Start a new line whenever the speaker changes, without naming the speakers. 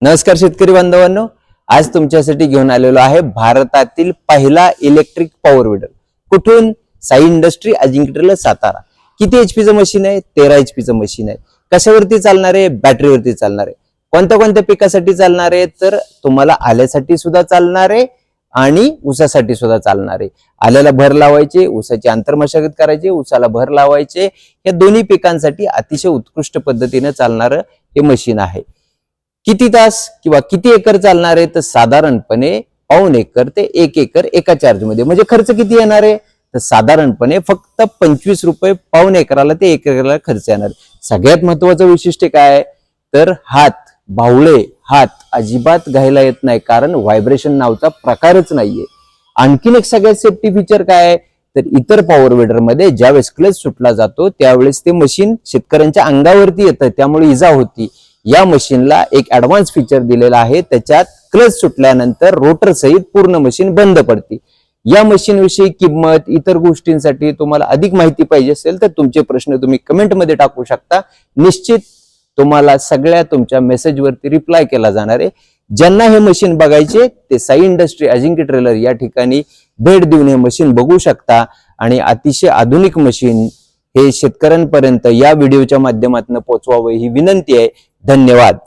नमस्कार शेतकरी बांधवांनो, आज तुमच्यासाठी घेऊन आलेलो आहे भारतातील पहिला इलेक्ट्रिक पॉवर विडर. कुठून? साई इंडस्ट्री, अजिंक्यटल, सातारा. किती HP चं मशीन आहे? 13 HP चं मशीन आहे. कशावरती चालणार आहे? बॅटरीवरती चालणार आहे. कोणत्या कोणत्या पिकासाठी चालणार आहे? तर तुम्हाला आल्यासाठी सुद्धा चालणार आहे आणि ऊसासाठी सुद्धा चालणार आहे. आल्याला भर लावायचे, ऊसाची आंतरमशागत करायची, ऊसाला भर लावायचे. या दोन्ही पिकांसाठी अतिशय उत्कृष्ट पद्धतीने चालणारं हे मशीन आहे. किती तास किंवा किती एकर चालणार आहे? तर साधारणपणे पाऊण एकर ते 1 एकर एका चार्ज मध्ये. म्हणजे खर्च किती येणार आहे? तर साधारणपणे फक्त 25 रुपये पाऊण एकराला ते 1 एकराला खर्च येणार. सगळ्यात महत्वाचं वैशिष्ट्य काय? तर भावळे हात अजिबात घ्यायला येत नाही, कारण व्हायब्रेशन नावाचा प्रकारच नाहीये. आणखीन एक सगळ्यात सेफ्टी फीचर काय आहे? तर इतर पॉवर विडर मध्ये ज्यावेळेस क्लच सुटला जातो त्यावेळेस ते मशीन शेतकऱ्यांच्या अंगावरती येतं, त्यामुळे इजा होती. या मशीनला एक ऍडव्हान्स फीचर दिलेला आहे. त्याच्यात क्लच सुटल्यानंतर रोटर सहित पूर्ण मशीन बंद पडते. या मशीन विषयी किंमत, इतर गोष्टींसाठी तुम्हाला अधिक माहिती पाहिजे असेल तर तुमचे प्रश्न तुम्ही कमेंट मध्ये टाकू शकता. निश्चित तुम्हाला सगळ्या तुमच्या मेसेजवरती रिप्लाय केला जाणार आहे. ज्यांना हे मशीन बघायचे ते साई इंडस्ट्री, अजिंक्य ट्रेलर या ठिकाणी भेट देऊन हे मशीन बघू शकता. आणि अतिशय आधुनिक मशीन हे शेतकऱ्यांपर्यंत या व्हिडिओच्या माध्यमातून पोहोचवावं ही विनंती आहे. धन्यवाद.